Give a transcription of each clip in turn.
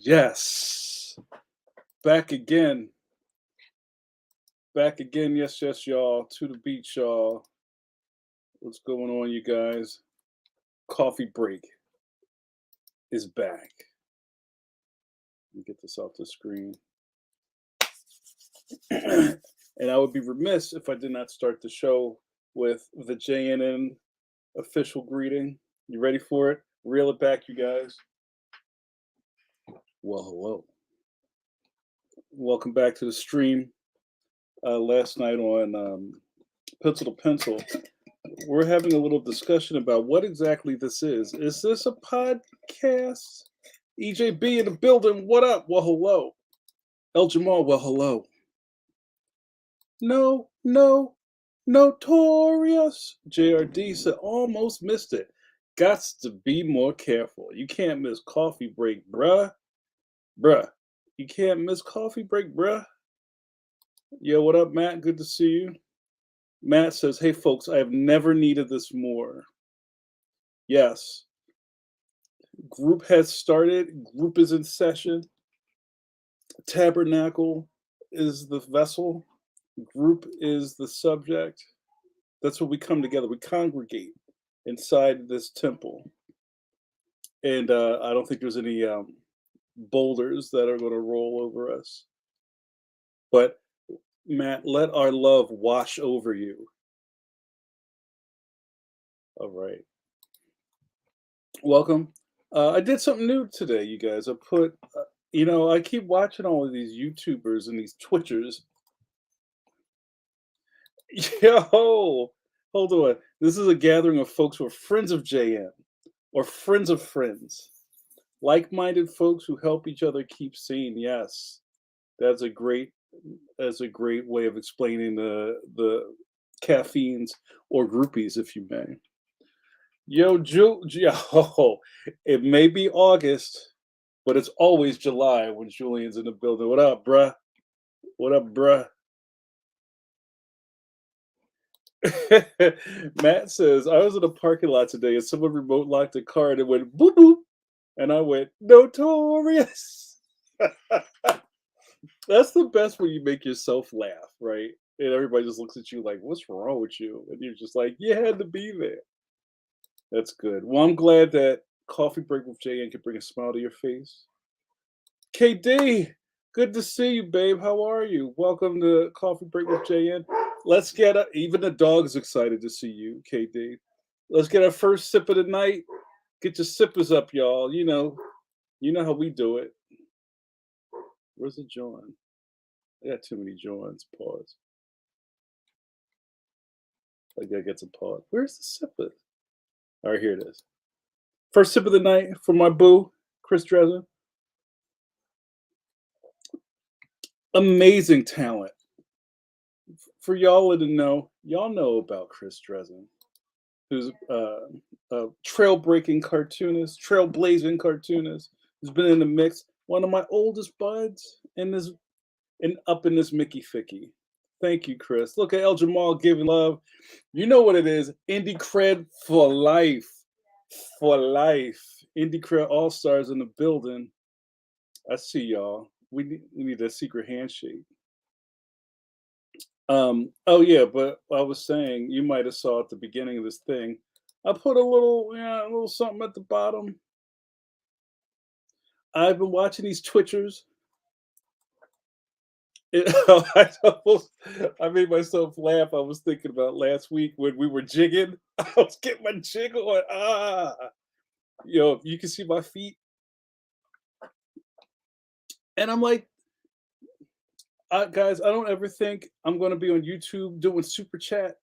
Yes. Back again. Back again. Yes, yes, y'all. To the beach, y'all. What's going on, you guys? Coffee break is back. Let me get this off the screen. And I would be remiss if I did not start the show with the JNN official greeting. You ready for it? Reel it back, you guys. Well, hello. Welcome back to the stream. Last night on Pencil to Pencil, we're having a little discussion about what exactly this is. Is this a podcast? EJB in the building. What up? Well, hello. El Jamal. Well, hello. No, no, notorious. JRD said almost missed it. Gots to be more careful. You can't miss coffee break, bruh. Bruh. You can't miss coffee break, bruh. Yo, what up, Matt? Good to see you. Matt says, hey, folks, I have never needed this more. Yes. Group has started. Group is in session. Tabernacle is the vessel. Group is the subject. That's what we come together. We congregate inside this temple. And I don't think there's any boulders that are going to roll over us. But, Matt, let our love wash over you. All right. Welcome. I did something new today, you guys. I put, I keep watching all of these YouTubers and these Twitchers. Yo, hold on. This is a gathering of folks who are friends of JM or friends of friends, like-minded folks who help each other keep sane. Yes, that's a great way of explaining the caffeines or groupies, if you may. Yo, yo, it may be August, but it's always July when Julian's in the building. What up, bruh? What up, bruh? Matt says, I was in a parking lot today and someone remote locked a car and it went boop boop. And I went, notorious. That's the best when you make yourself laugh, right? And everybody just looks at you like, what's wrong with you? And you're just like, you had to be there. That's good. Well, I'm glad that Coffee Break with JN can bring a smile to your face. KD, good to see you, babe. How are you? Welcome to Coffee Break with JN. Let's get even the dog's excited to see you, KD. Let's get our first sip of the night. Get your sippers up, y'all. You know how we do it. Where's the John? I got too many Johns. Pause. I gotta get some pause. Where's the sipper? All right, here it is. First sip of the night for my boo, Chris Dresden. Amazing talent. For y'all to know, y'all know about Chris Dresden, who's a trailblazing cartoonist, who's been in the mix. One of my oldest buds in this, and up in this Mickey Ficky. Thank you, Chris. Look at El Jamal giving love. You know what it is. Indie cred for life. For life. Indie cred all stars in the building. I see y'all. We need a secret handshake. Oh yeah, but I was saying you might have saw at the beginning of this thing. I put a little something at the bottom. I've been watching these Twitchers. I made myself laugh. I was thinking about last week when we were jigging. I was getting my jiggle on. Yo, you can see my feet. And I'm like, guys, I don't ever think I'm going to be on YouTube doing super chat.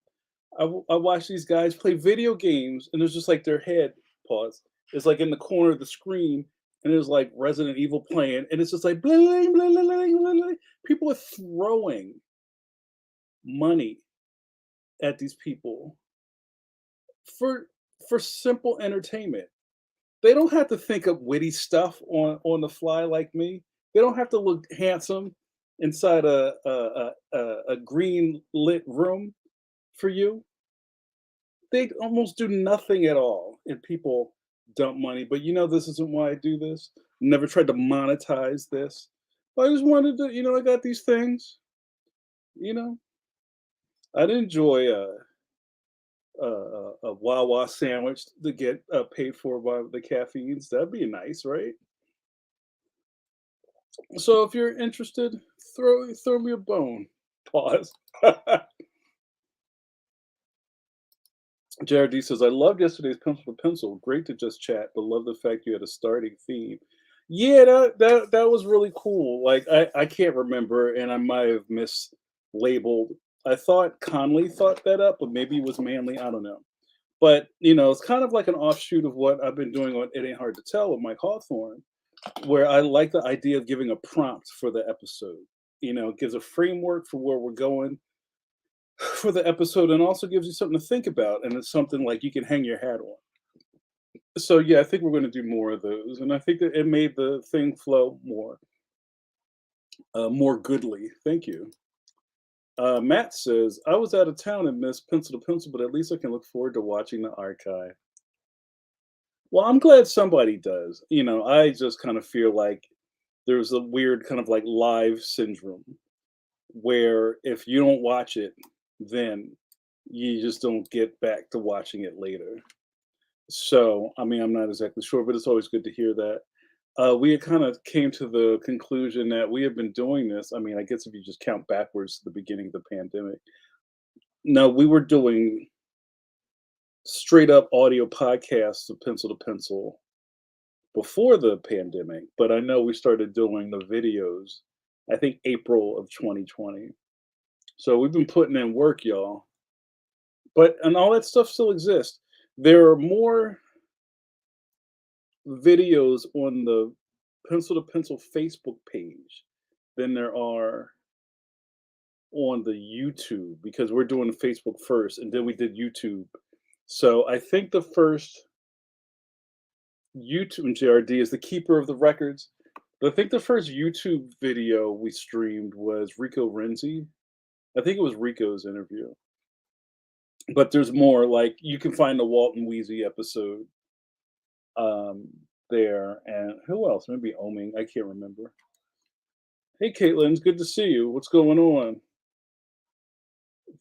I watch these guys play video games, and there's just like their head pause. It's like in the corner of the screen, and there's like Resident Evil playing, and it's just like bling, bling, bling, bling, bling, bling. People are throwing money at these people for simple entertainment. They don't have to think of witty stuff on the fly like me. They don't have to look handsome. inside a green lit room for you, they almost do nothing at all, and people dump money. But this isn't why I do this. Never tried to monetize this. I just wanted to, I got these things. You know, I'd enjoy a Wawa sandwich to get paid for by the caffeines. That'd be nice, right? So if you're interested, throw me a bone. Pause. JRD says, I loved yesterday's pencil to pencil. Great to just chat, but love the fact you had a starting theme. Yeah, that was really cool. Like I can't remember, and I might have mislabeled. I thought Conley thought that up, but maybe it was Manly. I don't know. But it's kind of like an offshoot of what I've been doing on It Ain't Hard to Tell with Mike Hawthorne, where I like the idea of giving a prompt for the episode. It gives a framework for where we're going for the episode, and also gives you something to think about, and it's something like you can hang your hat on. So yeah, I think we're going to do more of those, and I think that it made the thing flow more goodly. Thank you. Matt says, I was out of town and missed Pencil to Pencil, but at least I can look forward to watching the archive. Well, I'm glad somebody does. I just kind of feel like there's a weird kind of like live syndrome where if you don't watch it, then you just don't get back to watching it later. So, I mean, I'm not exactly sure, but it's always good to hear that. We had kind of came to the conclusion that we have been doing this. I mean, I guess if you just count backwards to the beginning of the pandemic, no, we were doing straight up audio podcasts of Pencil to Pencil before the pandemic, but I know we started doing the videos, I think April of 2020. So we've been putting in work, y'all. But and all that stuff still exists. There are more videos on the Pencil to Pencil Facebook page than there are on the YouTube because we're doing Facebook first and then we did YouTube. So I think the first YouTube, and JRD is the keeper of the records. But I think the first YouTube video we streamed was Rico Renzi. I think it was Rico's interview. But there's more. Like you can find the Walton Weezy episode um, there, and who else? Maybe Oming. I can't remember. Hey, Caitlin, it's good to see you. What's going on?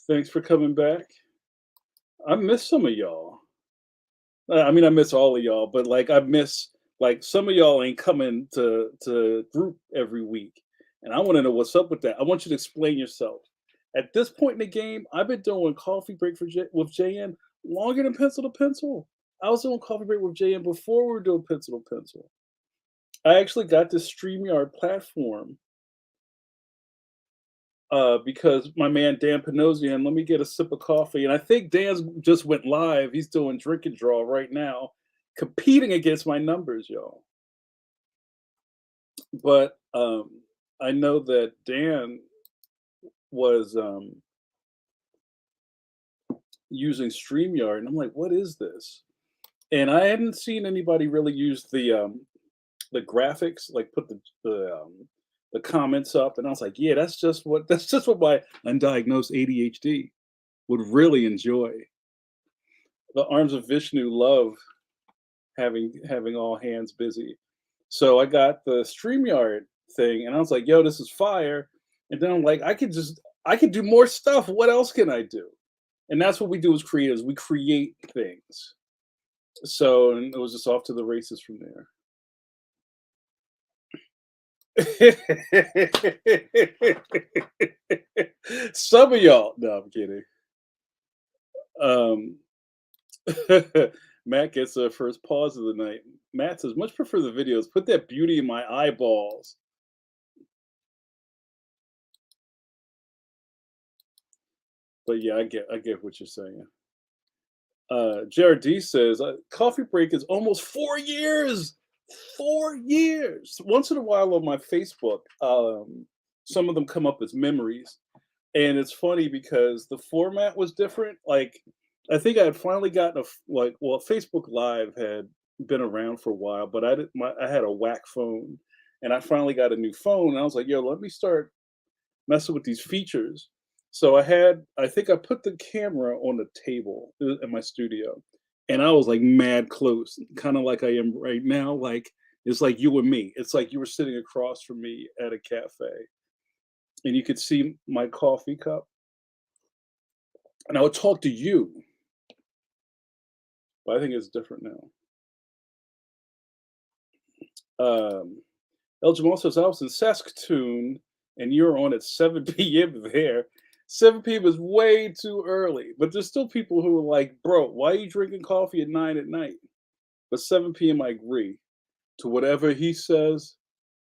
Thanks for coming back. I miss some of y'all. I mean, I miss all of y'all, but like I miss like some of y'all ain't coming to group every week, and I want to know what's up with that. I want you to explain yourself. At this point in the game, I've been doing coffee break with JN longer than pencil to pencil. I was doing coffee break with JN before we were doing pencil to pencil. I actually got this StreamYard platform because my man Dan Panosian, let me get a sip of coffee. And I think Dan's just went live. He's doing drink and draw right now, competing against my numbers, y'all. But I know that Dan was using StreamYard, and I'm like, what is this? And I hadn't seen anybody really use the graphics, like put the comments up, and I was like, yeah, that's just what my undiagnosed ADHD would really enjoy. The arms of Vishnu love having all hands busy. So I got the StreamYard thing, and I was like, yo, this is fire. And then I'm like, I could do more stuff. What else can I do? And that's what we do as creatives. We create things. So and it was just off to the races from there. Some of y'all, no, I'm kidding. Um, Matt gets the first pause of the night. Matt says, much prefer the videos. Put that beauty in my eyeballs. But yeah, I get what you're saying. JRD says, coffee break is almost 4 years. 4 years. Once in a while on my Facebook, some of them come up as memories. And it's funny because the format was different. Like, I think I had finally gotten Facebook Live had been around for a while, but I had a whack phone, and I finally got a new phone. And I was like, yo, let me start. messing with these features. So I think I put the camera on the table in my studio, and I was like mad close, kind of like I am right now. Like it's like you and me. It's like you were sitting across from me at a cafe, and you could see my coffee cup, and I would talk to you. But I think it's different now. El Jamal says, I was in Saskatoon and you're on at 7 p.m. there. 7 p.m. is way too early. But there's still people who are like, bro, why are you drinking coffee at 9 at night? But 7 p.m., I agree. To whatever he says,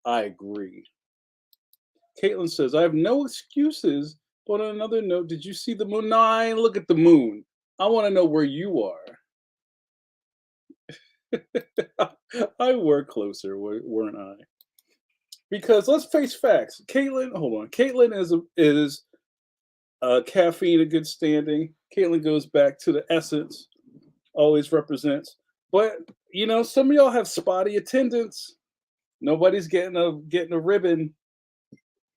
I agree. Caitlin says, I have no excuses. But on another note, did you see the moon? No, I ain't look at the moon. I want to know where you are. I were closer, weren't I? Because let's face facts. Caitlin, hold on. Caitlin is caffeine in good standing. Caitlin goes back to the essence, always represents. But some of y'all have spotty attendance. Nobody's getting a ribbon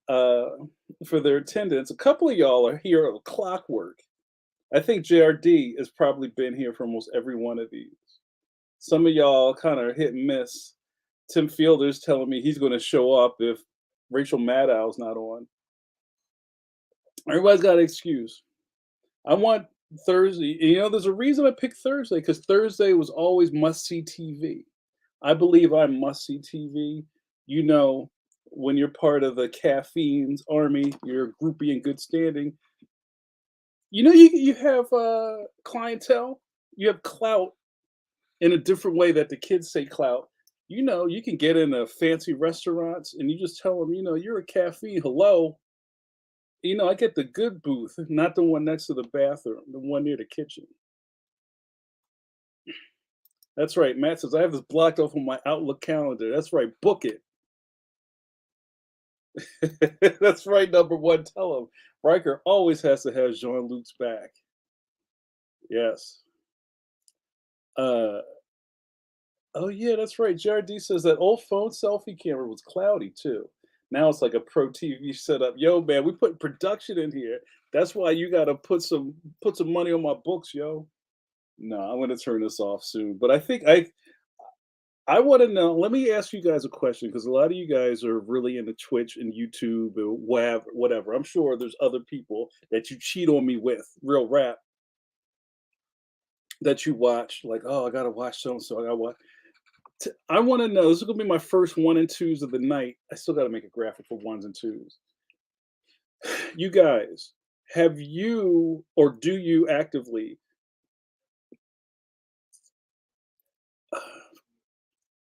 uh, for their attendance. A couple of y'all are here at clockwork. I think JRD has probably been here for almost every one of these. Some of y'all kind of hit and miss. Tim Fielder's telling me he's going to show up if Rachel Maddow's not on. Everybody's got an excuse. I want Thursday. There's a reason I picked Thursday because Thursday was always must see TV. I believe I'm must see TV. When you're part of the caffeine's army, you're a groupie in good standing. You have clientele, you have clout in a different way that the kids say clout. You can get into fancy restaurants and you just tell them, you're a caffeine. Hello. I get the good booth, not the one next to the bathroom, the one near the kitchen. That's right. Matt says, I have this blocked off on my Outlook calendar. That's right. Book it. That's right. Number one. Tell him. Riker always has to have Jean Luc's back. Yes. Oh, yeah, that's right. JRD says that old phone selfie camera was cloudy too. Now it's like a pro TV setup. Yo, man, we put production in here. That's why you gotta put some money on my books, yo. No, I'm gonna turn this off soon. But I think I want to know. Let me ask you guys a question because a lot of you guys are really into Twitch and YouTube or whatever. I'm sure there's other people that you cheat on me with, real rap, that you watch. Like, oh, I gotta watch so and so. I gotta watch. I want to know. This is gonna be my first one and twos of the night. I still got to make a graphic for ones and twos. You guys, have you or do you actively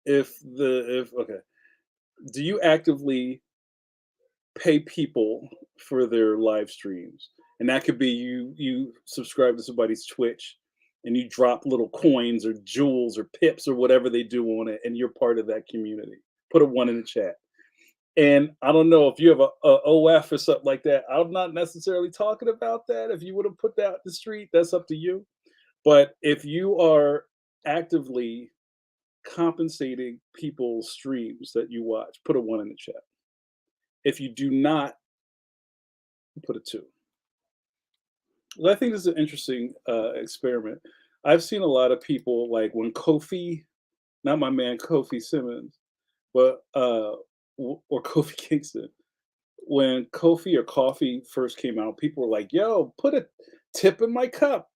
if okay, do you actively pay people for their live streams? And that could be you subscribe to somebody's Twitch and you drop little coins or jewels or pips or whatever they do on it and you're part of that community. Put a one in the chat. And I don't know if you have a OF or something like that. I'm not necessarily talking about that. If you would have put that out the street, that's up to you. But if you are actively compensating people's streams that you watch, put a one in the chat. If you do not, put a two. Well, I think this is an interesting experiment. I've seen a lot of people like when Kofi, not my man Kofi Simmons, but or Kofi Kingston, when Kofi or Coffee first came out, people were like, "Yo, put a tip in my cup.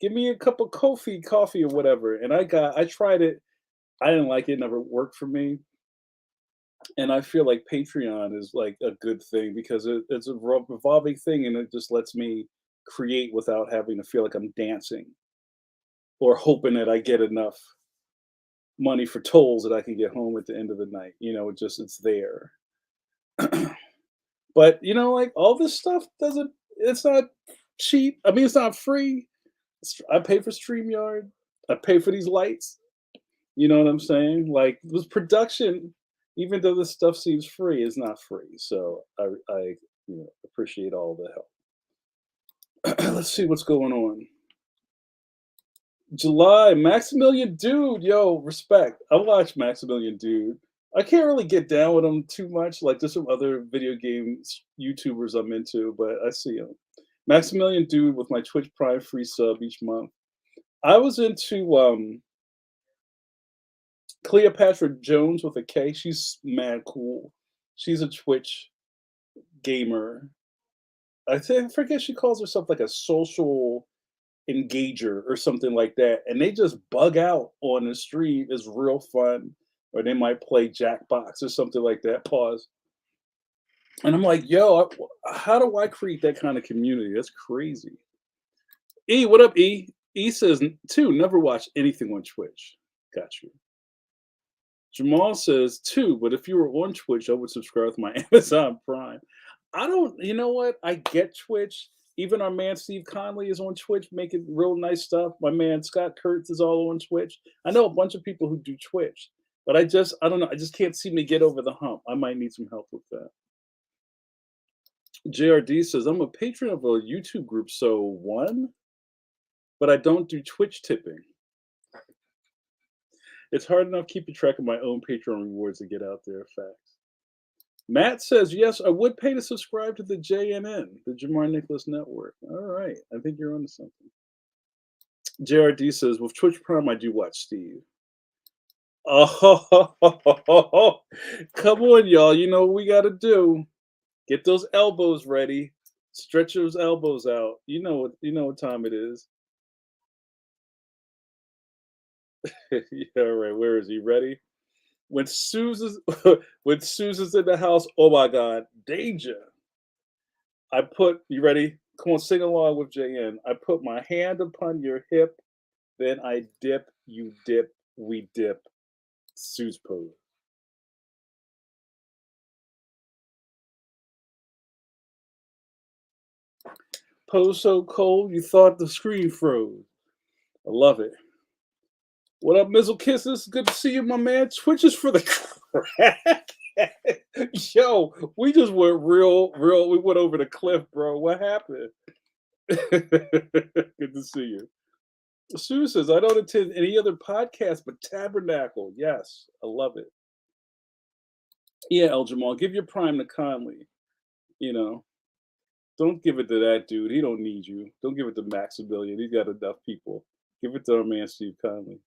Give me a cup of Kofi coffee or whatever." And I tried it. I didn't like it. Never worked for me. And I feel like Patreon is like a good thing because it's a revolving thing, and it just lets me create without having to feel like I'm dancing or hoping that I get enough money for tolls that I can get home at the end of the night. It's there. But like all this stuff doesn't. It's not cheap. I mean, it's not free. I pay for StreamYard. I pay for these lights. You know what I'm saying? Like this production, even though this stuff seems free, is not free. So I appreciate all the help. Let's see what's going on. July, Maximilian Dude, yo, respect. I watched Maximilian Dude. I can't really get down with them too much. Like there's some other video games YouTubers I'm into, but I see them. Maximilian Dude with my Twitch Prime free sub each month. I was into Cleopatra Jones with a K. She's mad cool. She's a Twitch gamer. I forget she calls herself like a social engager or something like that. And they just bug out on the stream. It's real fun. Or they might play Jackbox or something like that. Pause. And I'm like, yo, how do I create that kind of community? That's crazy. E, what up, E? E says, two, never watch anything on Twitch. Got you. Jamal says, two, but if you were on Twitch, I would subscribe with my Amazon Prime. I don't, you know what? I get Twitch. Even our man Steve Conley is on Twitch making real nice stuff. My man Scott Kurtz is all on Twitch. I know a bunch of people who do Twitch, but I don't know. I just can't seem to get over the hump. I might need some help with that. JRD says, I'm a patron of a YouTube group, so one, but I don't do Twitch tipping. It's hard enough keeping track of my own Patreon rewards to get out there. Facts. Matt says, yes, I would pay to subscribe to the JNN, the Jamar Nicholas Network. All right. I think you're onto something. JRD says, with Twitch Prime, I do watch Steve. Oh, come on, y'all. You know what we got to do. Get those elbows ready. Stretch those elbows out. You know what time it is. Yeah, all right. Where is he? Ready? When Susan's when Susan's in the house, oh my God, danger. I put you ready? Come on, sing along with JN. I put my hand upon your hip, then I dip, you dip, we dip. Sue's pose. Pose so cold you thought the screen froze. I love it. What up, Mizzle Kisses? Good to see you, my man. Twitches for the crack. Yo, we just went real. We went over the cliff, bro. What happened? Good to see you. Sue says, I don't attend any other podcast but Tabernacle. Yes, I love it. Yeah, El Jamal, give your prime to Conley. You know, don't give it to that dude. He don't need you. Don't give it to Maximilian. He's got enough people. Give it to our man Steve Conley.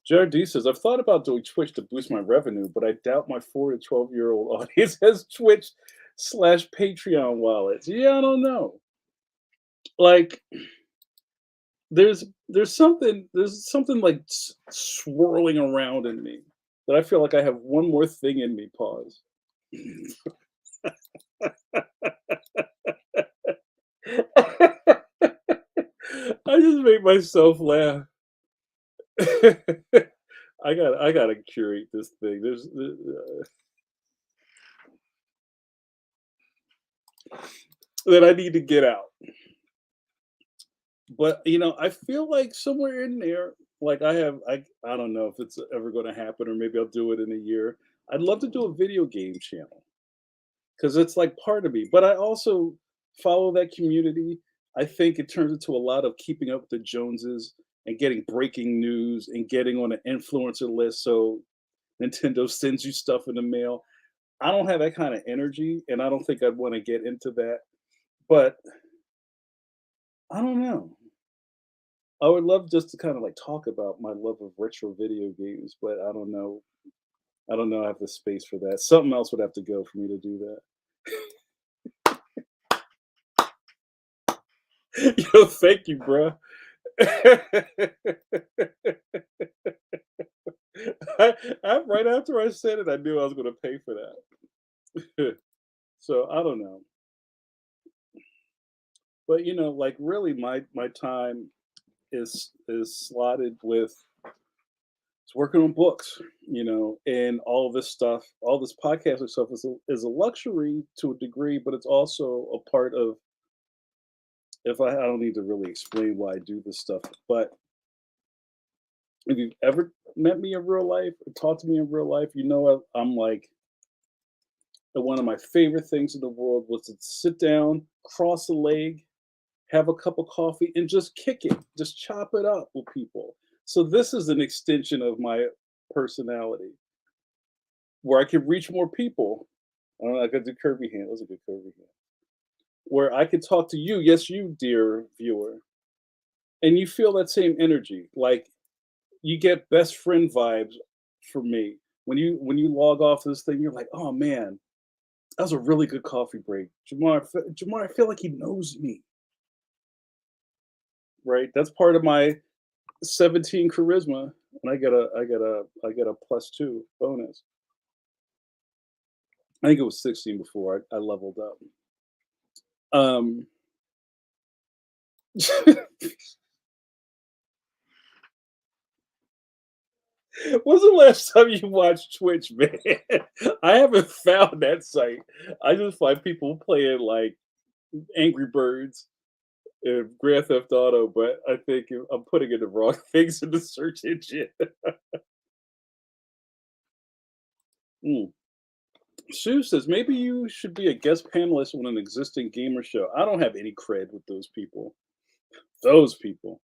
Jared D says, I've thought about doing Twitch to boost my revenue, but I doubt my 4 to 12-year-old audience has Twitch/Patreon wallets. Yeah, I don't know. Like, there's something like swirling around in me that I feel like I have one more thing in me. Pause. I just make myself laugh. I gotta curate this thing. That I need to get out. But I feel like somewhere in there, like I don't know if it's ever going to happen, or maybe I'll do it in a year. I'd love to do a video game channel because it's like part of me. But I also follow that community. I think it turns into a lot of keeping up with the Joneses and getting breaking news and getting on an influencer list. So Nintendo sends you stuff in the mail. I don't have that kind of energy, and I don't think I'd want to get into that. But I don't know. I would love just to kind of like talk about my love of retro video games, but I don't know. I don't know. I have the space for that. Something else would have to go for me to do that. Yo, thank you, bro. Right after I said it, I knew I was going to pay for that. So I don't know, but like really, my time is slotted with working on books, and all this stuff, all this podcasting stuff is a luxury to a degree, but it's also a part of. If I don't need to really explain why I do this stuff, but if you've ever met me in real life or talked to me in real life, I'm like one of my favorite things in the world was to sit down, cross a leg, have a cup of coffee, and just kick it, just chop it up with people. So this is an extension of my personality. where I could reach more people. I don't know, I could do Kirby hand. That was a good Kirby hand. Where I could talk to you, yes, you, dear viewer, and you feel that same energy. Like you get best friend vibes for me. When you log off this thing, you're like, oh man, that was a really good coffee break. Jamar, I feel like he knows me, right? That's part of my 17 charisma, and I get a +2 bonus. I think it was 16 before I leveled up. Um, when's the last time you watched Twitch, man? I haven't found that site. I just find people playing like Angry Birds and Grand Theft Auto, but I think I'm putting in the wrong things in the search engine. Mm. Sue says maybe you should be a guest panelist on an existing gamer show. I don't have any cred with those people. Those people.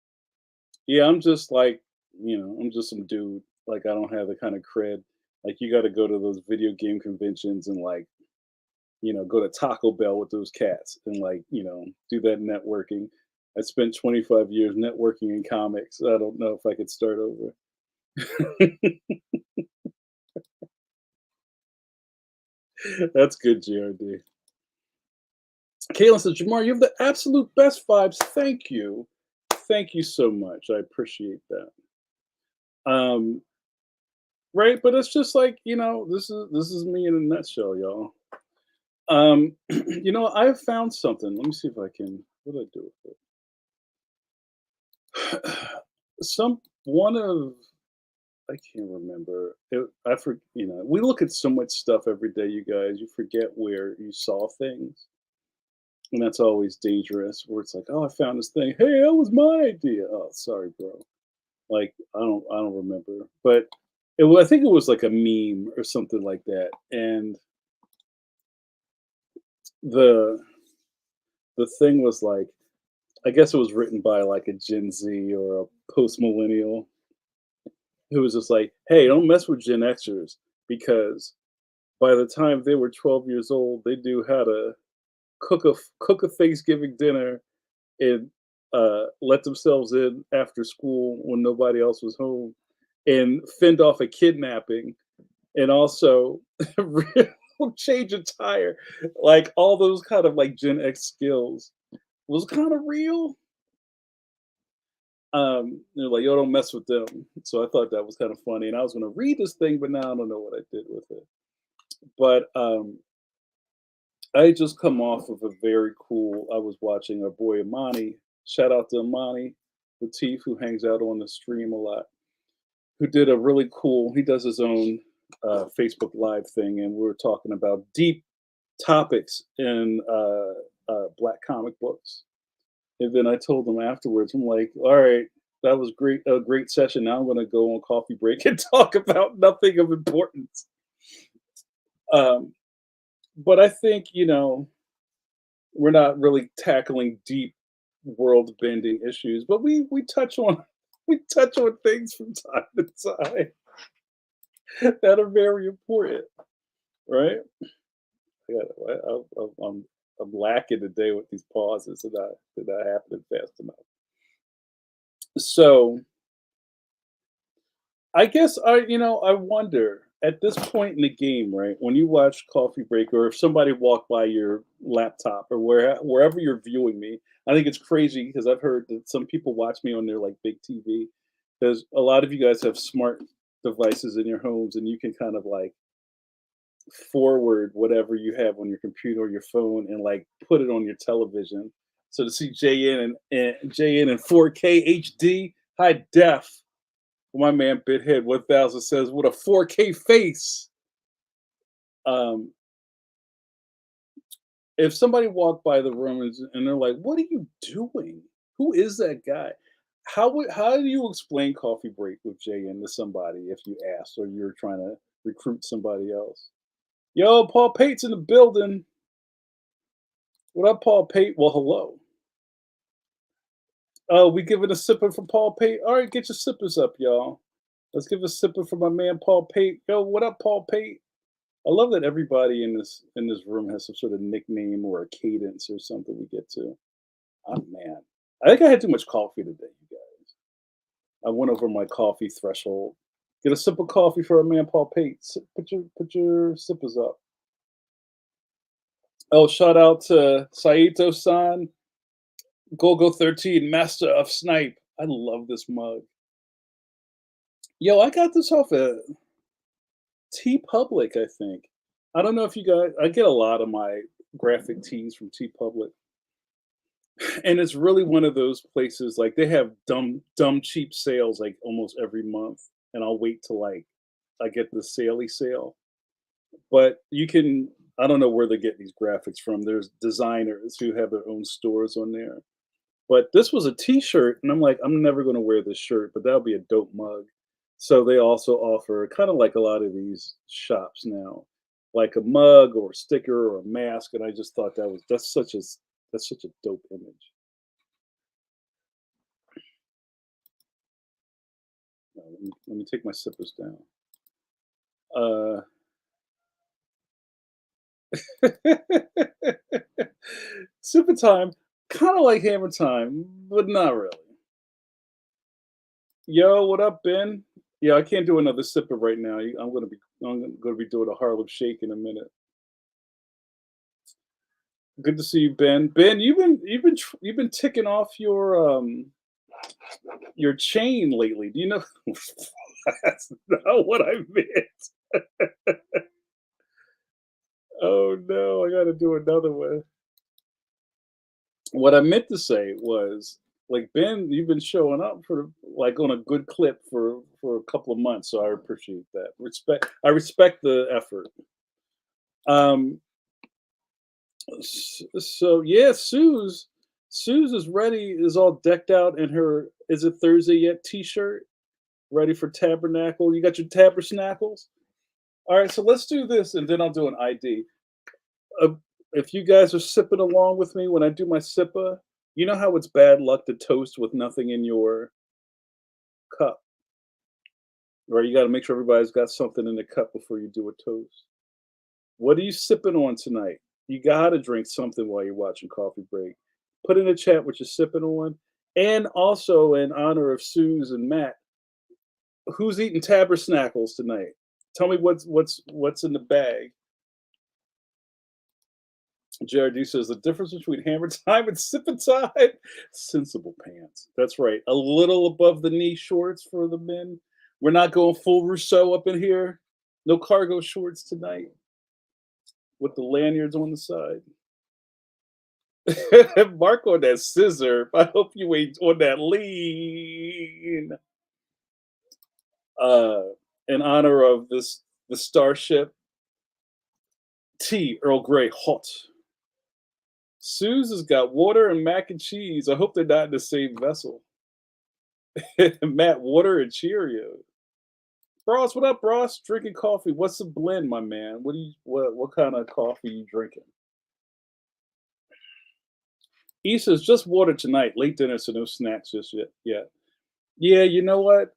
Yeah, I'm just like, I'm just some dude. Like I don't have the kind of cred. Like you got to go to those video game conventions and like, go to Taco Bell with those cats and like, do that networking. I spent 25 years networking in comics. I don't know if I could start over. That's good, GRD. Kaylin says, Jamar, you have the absolute best vibes. Thank you. Thank you so much. I appreciate that. Um, right, but it's just like, this is me in a nutshell, y'all. I've found something. Let me see if I can what do I do with it? Some one of I can't remember. We look at so much stuff every day, you guys. You forget where you saw things. And that's always dangerous where it's like, oh, I found this thing. Hey, that was my idea. Oh, sorry, bro. Like I don't remember. But I think it was like a meme or something like that. And the the thing was like, I guess it was written by like a Gen Z or a post millennial who was just like, hey, don't mess with Gen Xers because by the time they were 12 years old, they knew how to cook a Thanksgiving dinner and let themselves in after school when nobody else was home and fend off a kidnapping and also change a tire. Like all those kind of like Gen X skills was kind of real. They're like, yo, don't mess with them. So I thought that was kind of funny. And I was going to read this thing, but now I don't know what I did with it. But I just come off of a very cool. I was watching our boy Amani. Shout out to Amani Latif, who hangs out on the stream a lot. Who did a really cool. He does his own Facebook Live thing, and we were talking about deep topics in Black comic books. And then I told him afterwards, I'm like, all right, that was great, a great session. Now I'm going to go on coffee break and talk about nothing of importance. Um, but I think we're not really tackling deep world bending issues, but we touch on we touch on things from time to time that are very important, right? I'm lacking today with these pauses that not happening fast enough. So I guess I wonder at this point in the game, right? When you watch Coffee Break, or if somebody walked by your laptop or wherever you're viewing me, I think it's crazy because I've heard that some people watch me on their like big TV because a lot of you guys have smart devices in your homes and you can kind of like forward whatever you have on your computer or your phone and like put it on your television. So to see JN in 4K HD high def, my man Bithead 1000 says, "With a 4K face." Um, if somebody walked by the room and they're like, "What are you doing? Who is that guy?" How do you explain Coffee Break with JN to somebody if you asked or you're trying to recruit somebody else? Yo, Paul Pate's in the building. What up, Paul Pate? Well, hello. Oh, we giving a sipper for Paul Pate. All right, get your sippers up, y'all. Let's give a sipper for my man Paul Pate. Yo, what up, Paul Pate? I love that everybody in this room has some sort of nickname or a cadence or something we get to. Oh man, I think I had too much coffee today, you guys. I went over my coffee threshold. Get a sip of coffee for our man Paul Pate. Put your sippers up. Oh, shout out to Saito San, Gogo 13, Master of Snipe. I love this mug. Yo, I got this off at T Public, I think. I don't know if you guys I get a lot of my graphic tees from T Public. And it's really one of those places, like, they have dumb cheap sales, like, almost every month, and I'll wait till, like, I get the saley sale. But you can I don't know where they get these graphics from. There's designers who have their own stores on there. But this was a T-shirt, and I'm like, "I'm never gonna wear this shirt, but that'll be a dope mug." So they also offer, kinda like a lot of these shops now, like a mug or a sticker or a mask, and I just thought that's such a dope image. Let me take my sippers down. Uh, Sipper time, kinda like hammer time, but not really. Yo, what up, Ben? Yeah, I can't do another sipper right now. I'm gonna be doing a Harlem Shake in a minute. Good to see you, Ben. Ben, you've been ticking off your chain lately. Do you know? That's not what I meant. Oh no, I got to do another one. What I meant to say was, like, Ben, you've been showing up for like on a good clip for a couple of months, so I appreciate that. I respect the effort. Um, so yeah, Suze is ready, is all decked out in her is it Thursday yet t-shirt, ready for tabernacle. You got your tabernacles? All right, so let's do this and then I'll do an ID. Uh, if you guys are sipping along with me when I do my sippa, you know how it's bad luck to toast with nothing in your cup, right? You got to make sure everybody's got something in the cup before you do a toast. What are you sipping on tonight? You got to drink something while you're watching Coffee Break. Put in the chat what you're sipping on. And also, in honor of Suze and Matt, who's eating tabernacles tonight? Tell me what's in the bag. JRD says the difference between hammer time and sipping time. Sensible pants. That's right. A little above the knee shorts for the men. We're not going full Rousseau up in here. No cargo shorts tonight with the lanyards on the side. Mark on that scissor. I hope you ain't on that lean. Uh, in honor of the starship tea, Earl Grey, hot. Suze has got water and mac and cheese. I hope they're not in the same vessel. Matt, water and Cheerios. Bros, what up, Bros? Drinking coffee. What's the blend, my man? What kind of coffee you drinking? He says just water tonight. Late dinner, so no snacks just yet. Yeah. Yeah, you know what?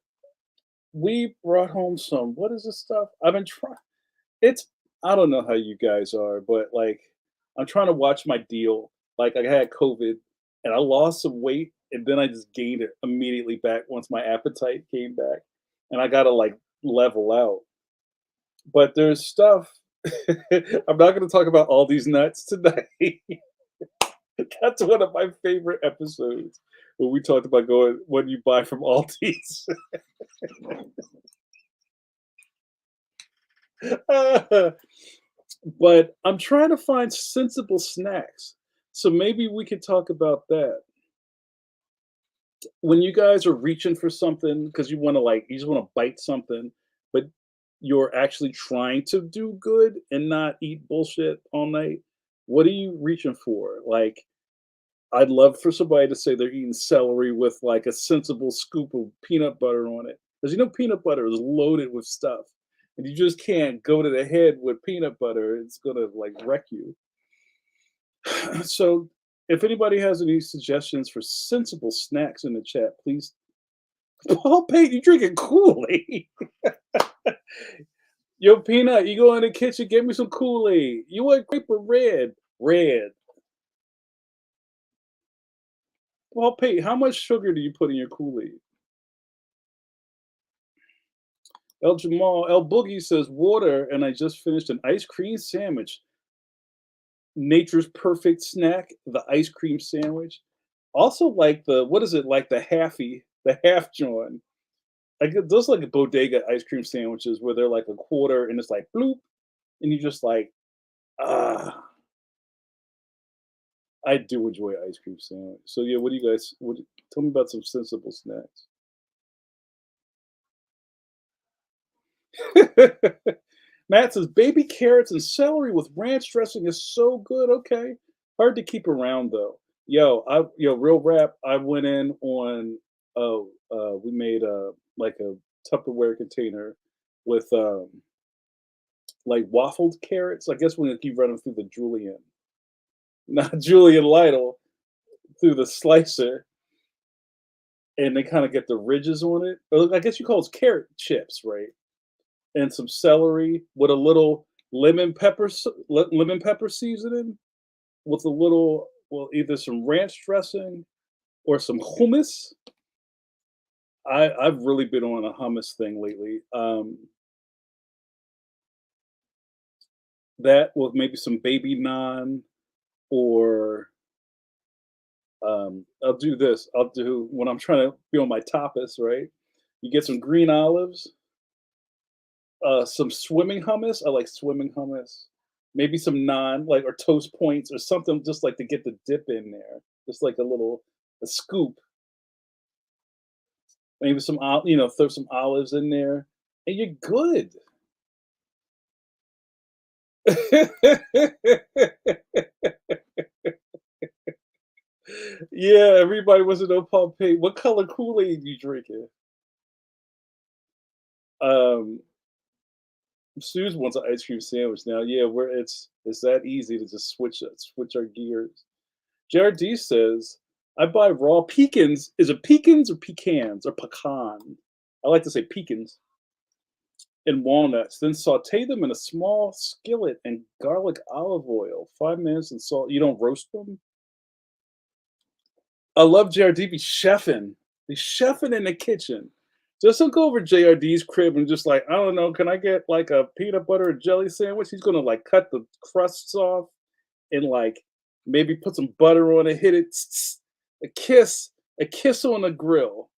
We brought home some. What is this stuff? I've been trying. It's I don't know how you guys are, but like I'm trying to watch my deal. Like I had COVID and I lost some weight and then I just gained it immediately back once my appetite came back. And I gotta like level out. But there's stuff I'm not gonna talk about all these nuts today. That's one of my favorite episodes when we talked about going what you buy from Aldi's. But I'm trying to find sensible snacks. So maybe we could talk about that. When you guys are reaching for something because you just want to bite something, but you're actually trying to do good and not eat bullshit all night. What are you reaching for? Like, I'd love for somebody to say they're eating celery with like a sensible scoop of peanut butter on it. Because peanut butter is loaded with stuff. And you just can't go to the head with peanut butter. It's gonna like wreck you. So if anybody has any suggestions for sensible snacks in the chat, please. Paul Pate, you drinking Kool-Aid. Yo, Peanut, you go in the kitchen, get me some Kool-Aid. You want grape or red? Red. Well, Pete, how much sugar do you put in your Kool-Aid? El Jamal, El Boogie says water, and I just finished an ice cream sandwich. Nature's perfect snack, the ice cream sandwich. Also, like the what is it like the half joint. I get those like bodega ice cream sandwiches where they're like a quarter and it's like bloop, and you just like ah. I do enjoy ice cream sandwich. So yeah, what do you guys? Tell me about some sensible snacks. Matt says baby carrots and celery with ranch dressing is so good. Okay, hard to keep around though. Real rap. I went in on we made a like a Tupperware container with like waffled carrots. I guess when you run them through the julienne, not Julian Lytle, through the slicer, and they kind of get the ridges on it. Or I guess you call it carrot chips, right? And some celery with a little lemon pepper seasoning with a little either some ranch dressing or some hummus. I've really been on a hummus thing lately. That with maybe some baby naan or I'll do this. I'll do when I'm trying to be on my tapas, right? You get some green olives, some swimming hummus. I like swimming hummus. Maybe some naan, like or toast points or something, just like to get the dip in there. Just like a scoop. Maybe throw some olives in there, and you're good. Yeah, everybody wants to know, Pompeii, what color Kool-Aid you drinking? Um, Suze wants an ice cream sandwich now. Yeah, where it's that easy to just switch our gears. JRD says, I buy raw pecans. Is it pecans or pecans or pecan? I like to say pecans and walnuts. Then saute them in a small skillet and garlic olive oil. 5 minutes and salt. You don't roast them? I love JRD be chefing. He's chefing in the kitchen. Just don't go over JRD's crib and just like, I don't know, can I get like a peanut butter and jelly sandwich? He's gonna like cut the crusts off and like maybe put some butter on it, hit it, a kiss, a kiss on the grill.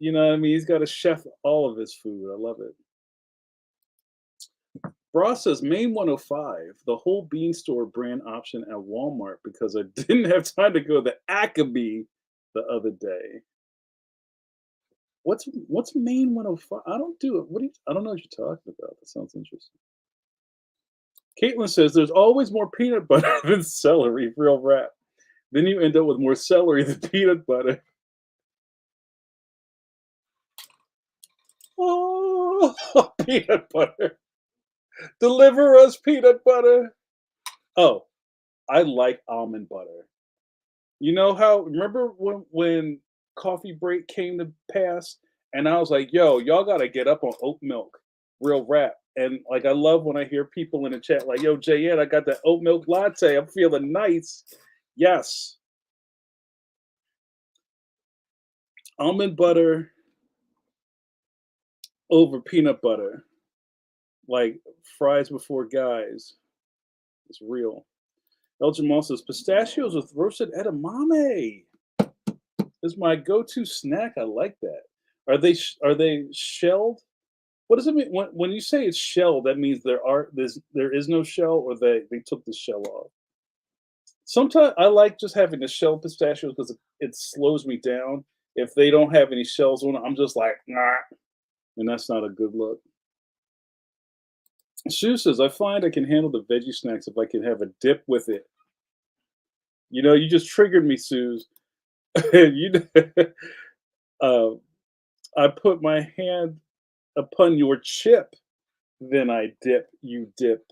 You know what I mean? He's got to chef all of his food. I love it. Bra says Main 105, the whole bean store brand option at Walmart because I didn't have time to go to Acme the other day. What's Main 105? I don't do it. What do you, I don't know what you're talking about. That sounds interesting. Caitlin says there's always more peanut butter than celery, real rap. Then you end up with more celery than peanut butter. Oh, peanut butter. Deliver us peanut butter. Oh, I like almond butter. You know how remember when coffee break came to pass and I was like, "Yo, y'all got to get up on oat milk." Real rap. And like I love when I hear people in the chat like, "Yo, JN, I got that oat milk latte. I'm feeling nice." Yes. Almond butter over peanut butter. Like fries before guys. It's real. El Jamal says pistachios with roasted edamame is my go-to snack. I like that. Are they shelled? What does it mean when you say it's shelled? That means there is no shell, or they took the shell off. Sometimes I like just having the shell pistachios because it slows me down. If they don't have any shells on it, I'm just like nah, and that's not a good look. Sue says I find I can handle the veggie snacks if I can have a dip with it. You know, you just triggered me, Suze. you, uh, I put my hand upon your chip, then I dip, you dip,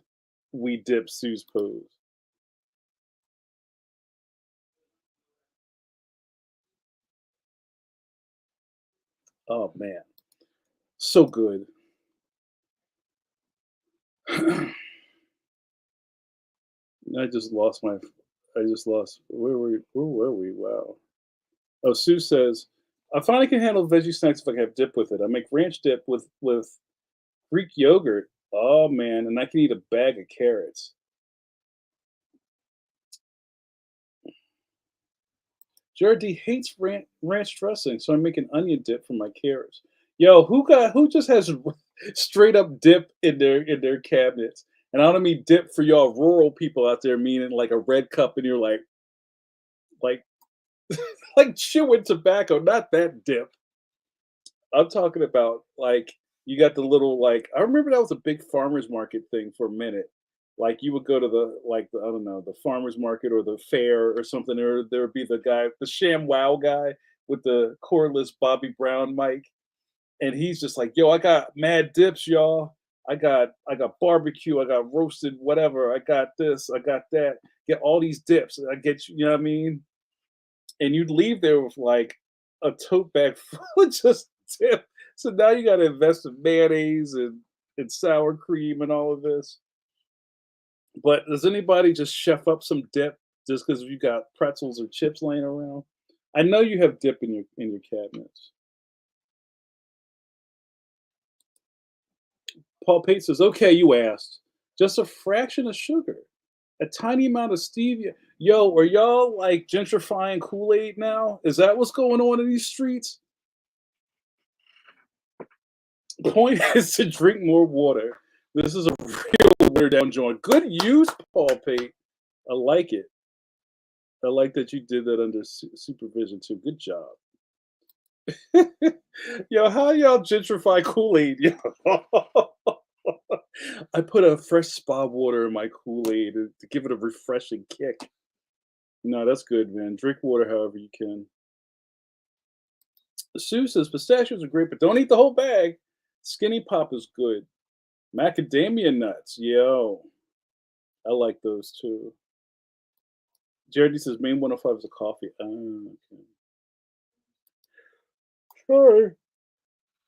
we dip, Sue's pose. Oh man, so good. I just lost my. I just lost. Where were we? Where were we? Wow. Oh, Sue says, I finally can handle veggie snacks if I can have dip with it. I make ranch dip with Greek yogurt. Oh man, and I can eat a bag of carrots. Jared D hates ranch dressing, so I make an onion dip for my carrots. Yo, who just has straight up dip in their cabinets? And I don't mean dip for y'all rural people out there, meaning like a red cup, and you're like like chewing tobacco, not that dip. I'm talking about like you got the little like I remember that was a big farmers market thing for a minute. Like you would go to the I don't know the farmers market or the fair or something, or there would be the guy, the Sham Wow guy with the cordless Bobby Brown mic, and he's just like, "Yo, I got mad dips, y'all. I got barbecue, I got roasted whatever, I got this, I got that. Get all these dips. I get you, you know what I mean?" And you'd leave there with like a tote bag full of just dip. So now you got to invest in mayonnaise and sour cream and all of this. But does anybody just chef up some dip just because you got pretzels or chips laying around? I know you have dip in your cabinets. Paul Pate says, "Okay, you asked. Just a fraction of sugar, a tiny amount of stevia. Yo, are y'all like gentrifying Kool Aid now? Is that what's going on in these streets? Point is to drink more water. This is a real watered down joint. Good use, Paul Pate. I like it. I like that you did that under supervision too. Good job. Yo, how y'all gentrify Kool Aid? I put a fresh spa water in my Kool Aid to give it a refreshing kick. No, that's good, man. Drink water however you can. Sue says pistachios are great, but don't eat the whole bag. Skinny Pop is good. Macadamia nuts, yo, I like those too. Jared says main 105 is a coffee. Oh, okay. Sorry.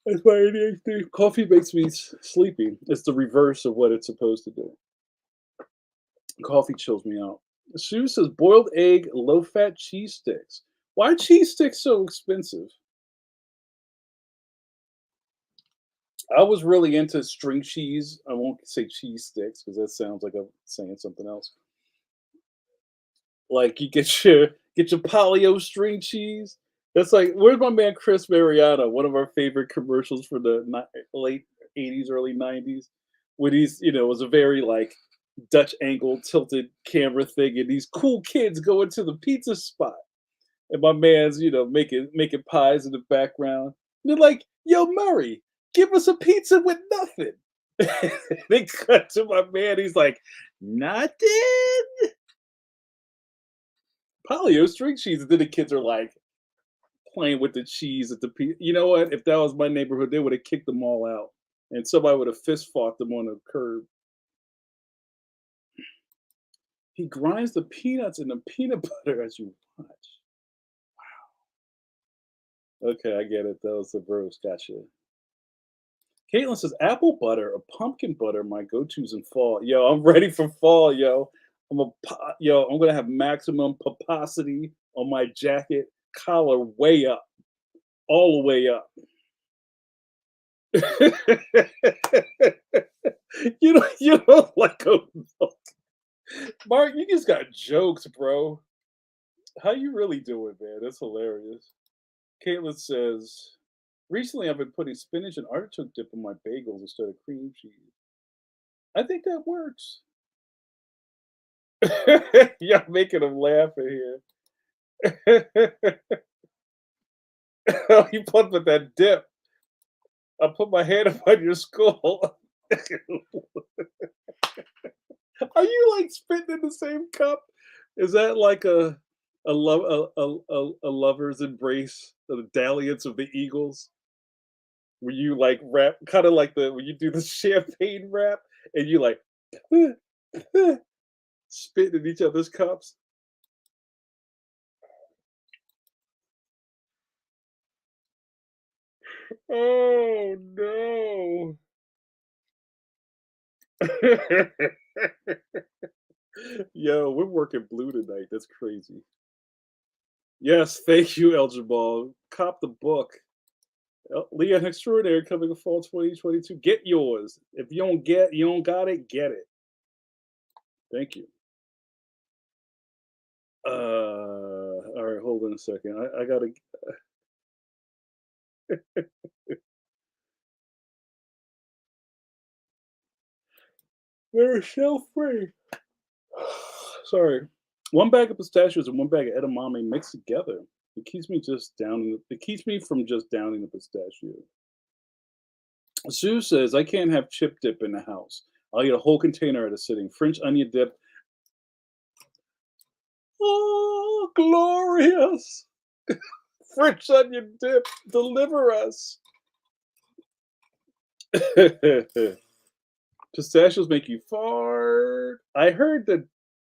That's my ADHD. Coffee makes me sleepy. It's the reverse of what it's supposed to do. Coffee chills me out. Sue says boiled egg, low fat cheese sticks. Why are cheese sticks so expensive? I was really into string cheese. I won't say cheese sticks because that sounds like I'm saying something else. Like you get your Polio string cheese. That's like where's my man Chris Mariano? One of our favorite commercials for the late '80s, early '90s, when he's it was a very like Dutch angle tilted camera thing, and these cool kids go into the pizza spot, and my man's making pies in the background. And they're like, "Yo, Murray, give us a pizza with nothing." They cut to my man. He's like, "Nothing." Polio string cheese, and then the kids are like playing with the cheese at the you know what? If that was my neighborhood, they would have kicked them all out, and somebody would have fist fought them on the curb. He grinds the peanuts in the peanut butter as you watch. Okay, I get it. That was the bros. Gotcha. Caitlin says apple butter or pumpkin butter, my go-tos in fall. Yo, I'm ready for fall, yo. I'm gonna have maximum pomposity on my jacket, collar way up, all the way up. You don't like a Mark, you just got jokes, bro. How you really doing, man? That's hilarious. Caitlin says, recently I've been putting spinach and artichoke dip in my bagels instead of cream cheese. I think that works. Y'all making them laugh in here. Oh, you put with that dip. I put my hand up on your skull. Are you like spitting in the same cup? Is that like a lover's embrace, the dalliance of the eagles? Where you like rap, kind of like the when you do the champagne rap, and you like spitting in each other's cups. Oh no! Yo, we're working blue tonight. That's crazy. Yes, thank you, El Jabal. Cop the book. Leon Extraordinary coming in fall 2022. Get yours. If you don't got it, get it. Thank you. All right, hold on a second. I gotta. They're shelf free. Sorry. One bag of pistachios and one bag of edamame mixed together. It keeps me just downing. It keeps me from just downing the pistachio. Sue says I can't have chip dip in the house. I'll eat a whole container at a sitting. French onion dip. Oh, glorious! French onion dip. Deliver us. Pistachios make you fart. I heard that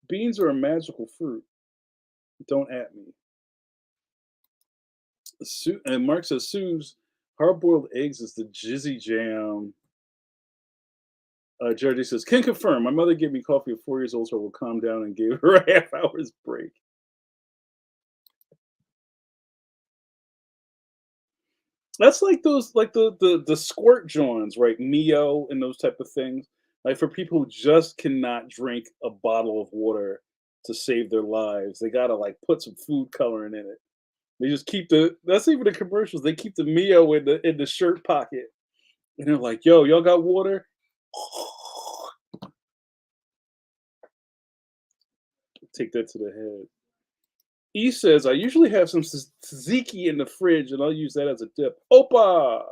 beans are a magical fruit. Don't at me. And Mark says Sue's hard-boiled eggs is the jizzy jam. Georgie says, can confirm. My mother gave me coffee at 4 years old, so I will calm down and gave her a half hour's break. That's like those, like the squirt johns, right? Mio and those type of things. Like for people who just cannot drink a bottle of water to save their lives, they gotta like put some food coloring in it. They just keep the. That's even the commercials. They keep the Mio in the shirt pocket, and they're like, "Yo, y'all got water?" Take that to the head. E says, I usually have some tzatziki in the fridge and I'll use that as a dip. Opa!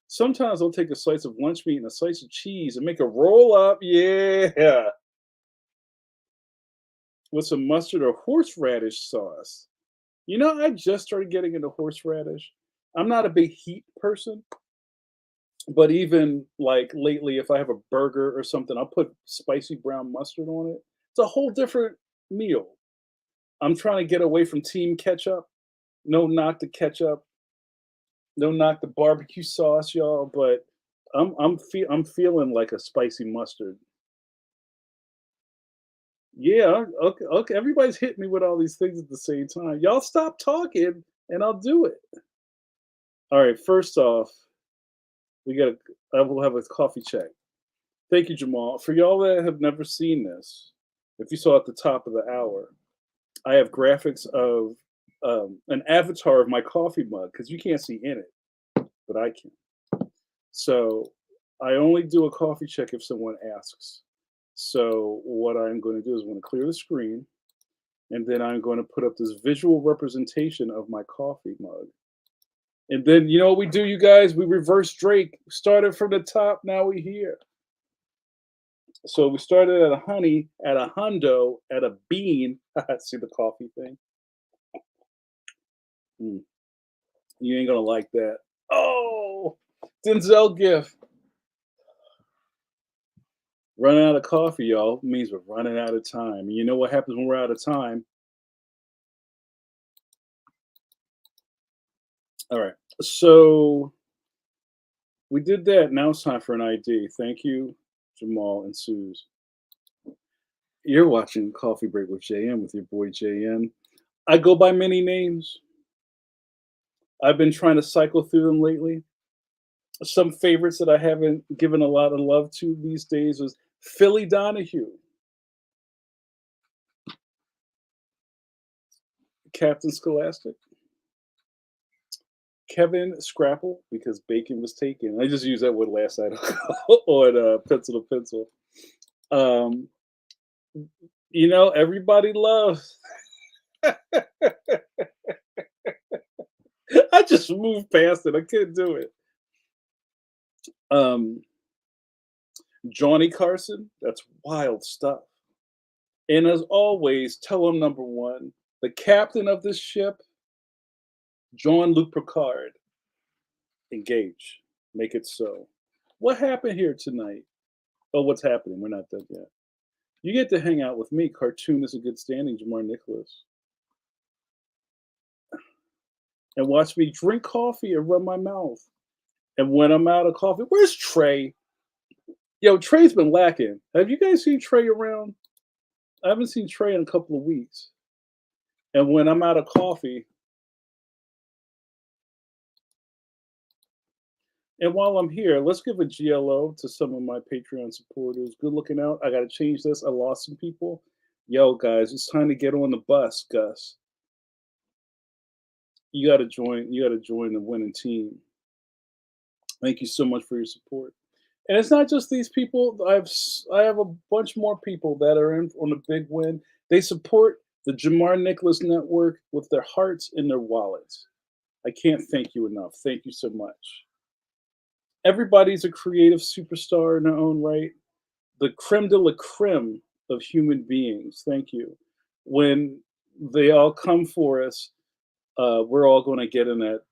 Sometimes I'll take a slice of lunch meat and a slice of cheese and make a roll up. Yeah. With some mustard or horseradish sauce. You know, I just started getting into horseradish. I'm not a big heat person, but even like lately, if I have a burger or something, I'll put spicy brown mustard on it. It's a whole different meal. I'm trying to get away from team ketchup. No knock to ketchup. No knock the barbecue sauce, y'all, but I'm feeling like a spicy mustard. Yeah, okay, okay. Everybody's hitting me with all these things at the same time. Y'all stop talking and I'll do it. All right, first off, we got I will have a coffee check. Thank you, Jamal. For y'all that have never seen this, if you saw at the top of the hour, I have graphics of an avatar of my coffee mug because you can't see in it, but I can. So I only do a coffee check if someone asks. So what I'm going to do is I'm going to clear the screen, and then I'm going to put up this visual representation of my coffee mug. And then you know what we do, you guys? We reverse Drake. Started from the top, now we here. So we started at a honey, at a hundo, at a bean. See the coffee thing? Mm, you ain't gonna like that. Oh, Denzel gift. Running out of coffee, y'all, means we're running out of time. And you know what happens when we're out of time? All right. So we did that. Now it's time for an ID. Thank you, Jamal and Suze. You're watching Coffee Break with JM with your boy JM. I go by many names. I've been trying to cycle through them lately. Some favorites that I haven't given a lot of love to these days was Philly Donahue, Captain Scholastic, Kevin Scrapple, because bacon was taken. I just used that word last night on Pencil to Pencil. Um, you know, everybody loves. I just moved past it. I couldn't do it. Um, Johnny Carson, that's wild stuff. And as always, tell him number one, the captain of this ship, Jean Luc Picard, engage. Make it so. What happened here tonight? Oh, what's happening? We're not done yet. You get to hang out with me, cartoonist in good standing, Jamar Nicholas, and watch me drink coffee and run my mouth. And when I'm out of coffee, where's Trey? Yo, Trey's been lacking. Have you guys seen Trey around? I haven't seen Trey in a couple of weeks. And when I'm out of coffee, and while I'm here, let's give a GLO to some of my Patreon supporters. Good looking out. I got to change this. I lost some people. Yo, guys, it's time to get on the bus, Gus. You got to join. You got to join the winning team. Thank you so much for your support. And it's not just these people. I have a bunch more people that are in on a big win. They support the Jamar Nicholas Network with their hearts and their wallets. I can't thank you enough. Thank you so much. Everybody's a creative superstar in their own right. The creme de la creme of human beings. Thank you. When they all come for us, we're all going to get in that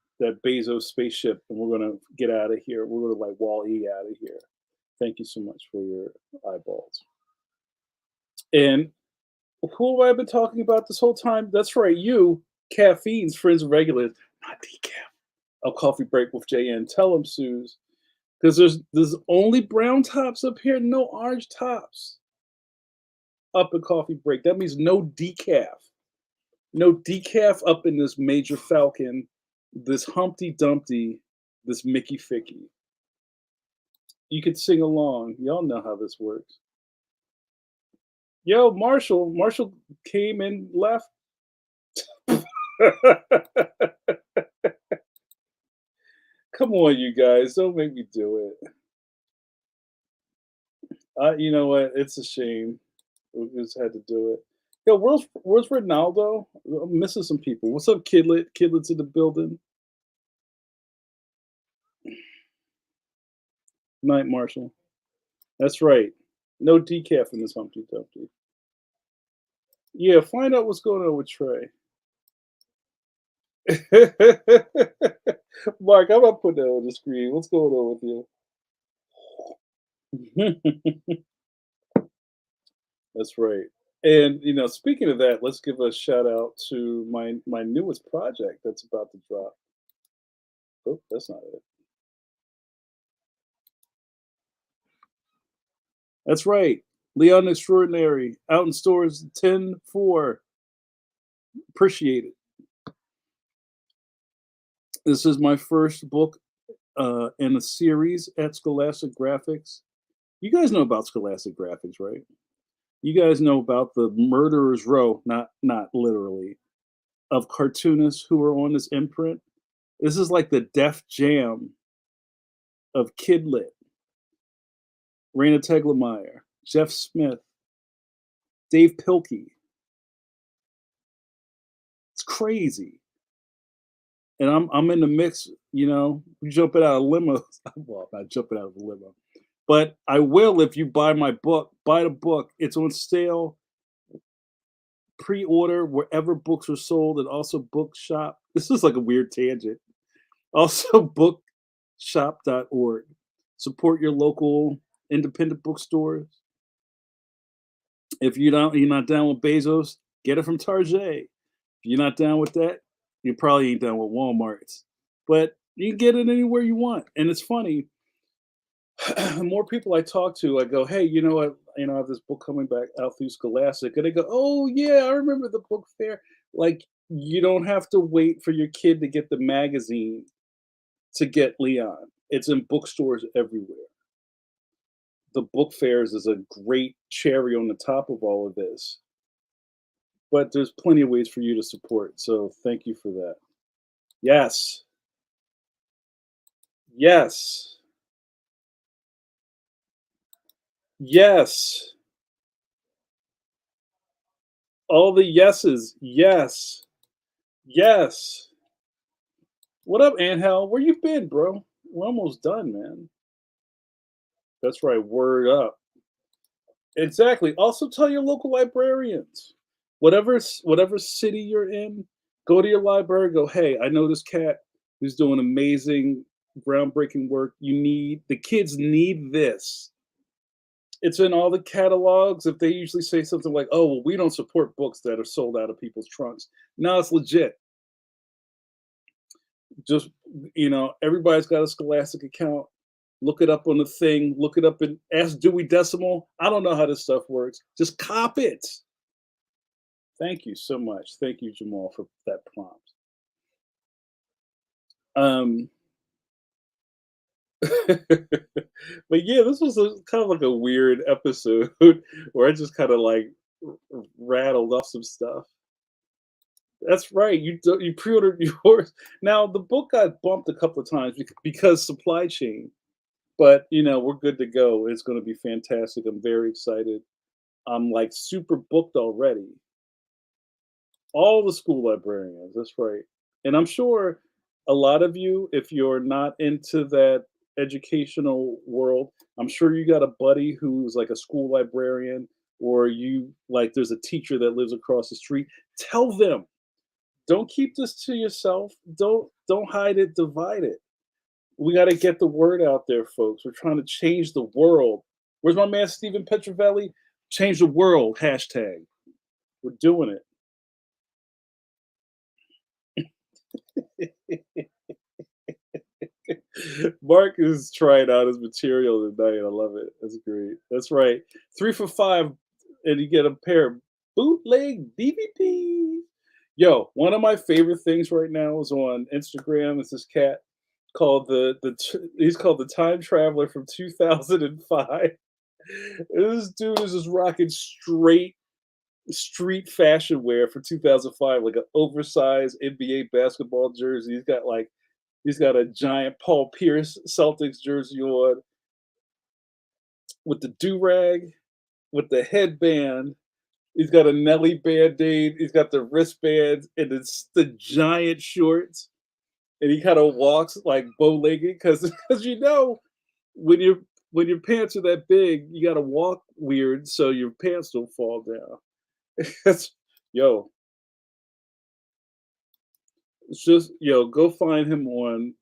Bezos spaceship and we're going to get out of here. We're going to like Wall E out of here. Thank you so much for your eyeballs. And who have I been talking about this whole time? That's right, you, caffeine's friends and regulars, not decaf. A coffee break with JN. Tell them, Suze, because there's only brown tops up here, no orange tops up in coffee break. That means no decaf. No decaf up in this Major Falcon, this Humpty Dumpty, this Mickey Ficky. You could sing along. Y'all know how this works. Yo, Marshall. Marshall came and left. Come on, you guys. Don't make me do it. You know what? It's a shame. We just had to do it. Yo, where's Ronaldo? I'm missing some people. What's up, Kidlet? Kidlet's in the building. Night, Marshall. That's right. No decaf in this Humpty Dumpty. Yeah, find out what's going on with Trey. Mark, I'm gonna put that on the screen. What's going on with you? That's right. And speaking of that, let's give a shout out to my newest project that's about to drop. Oh, that's not it. That's right. Leon Extraordinary out in stores 10/4. Appreciate it. This is my first book in a series at Scholastic Graphics. You guys know about Scholastic Graphics, right? You guys know about the murderer's row, not literally, of cartoonists who are on this imprint. This is like the Def Jam of Kidlit. Raina Teglemeier, Jeff Smith, Dave Pilkey. It's crazy. And I'm in the mix, jumping out of limos. Well, I'm not jumping out of a limo. But I will if you buy my book. Buy the book. It's on sale. Pre-order wherever books are sold, and also bookshop. This is like a weird tangent. Also bookshop.org. Support your local independent bookstores. If you're not down with Bezos, get it from Target. If you're not down with that, you probably ain't down with Walmart's. But you can get it anywhere you want. And it's funny. The more people I talk to, I go, hey, you know what? I have this book coming back out through Scholastic. And they go, oh, yeah, I remember the book fair. Like, you don't have to wait for your kid to get the magazine to get Leon. It's in bookstores everywhere. The book fairs is a great cherry on the top of all of this. But there's plenty of ways for you to support. So thank you for that. Yes. Yes. Yes. All the yeses. Yes. Yes. What up, Angel? Where you been, bro? We're almost done, man. That's right. Word up. Exactly. Also tell your local librarians. Whatever city you're in, go to your library, go, hey, I know this cat who's doing amazing, groundbreaking work. The kids need this. It's in all the catalogs. If they usually say something like, oh, well, we don't support books that are sold out of people's trunks. No, it's legit. Just, everybody's got a Scholastic account. Look it up on the thing. Look it up and ask Dewey Decimal. I don't know how this stuff works. Just cop it. Thank you so much. Thank you, Jamal, for that prompt. Um, but yeah, this was kind of like a weird episode where I just kind of like rattled off some stuff. That's right. You pre-ordered yours. Now the book got bumped a couple of times because supply chain, but we're good to go. It's going to be fantastic. I'm very excited. I'm like super booked already. All the school librarians. That's right. And I'm sure a lot of you, if you're not into that educational world, I'm sure you got a buddy who's like a school librarian, or you like there's a teacher that lives across the street. Tell them. Don't keep this to yourself. Don't hide it, divide it. We got to get the word out there, folks. We're trying to change the world. Where's my man Stephen Petrovelli? Change the world hashtag. We're doing it. Mark is trying out his material tonight. I love it. That's great. That's right. 3 for 5, and you get a pair of bootleg DVDs. Yo, one of my favorite things right now is on Instagram. Is this cat called he's called the Time Traveler from 2005. This dude is just rocking straight street fashion wear for 2005, like an oversized NBA basketball jersey. He's got a giant Paul Pierce Celtics jersey on with the do-rag, with the headband. He's got a Nelly Band-Aid. He's got the wristbands and it's the giant shorts. And he kind of walks like bow-legged because when your pants are that big, you got to walk weird so your pants don't fall down. Yo, it's just go find him on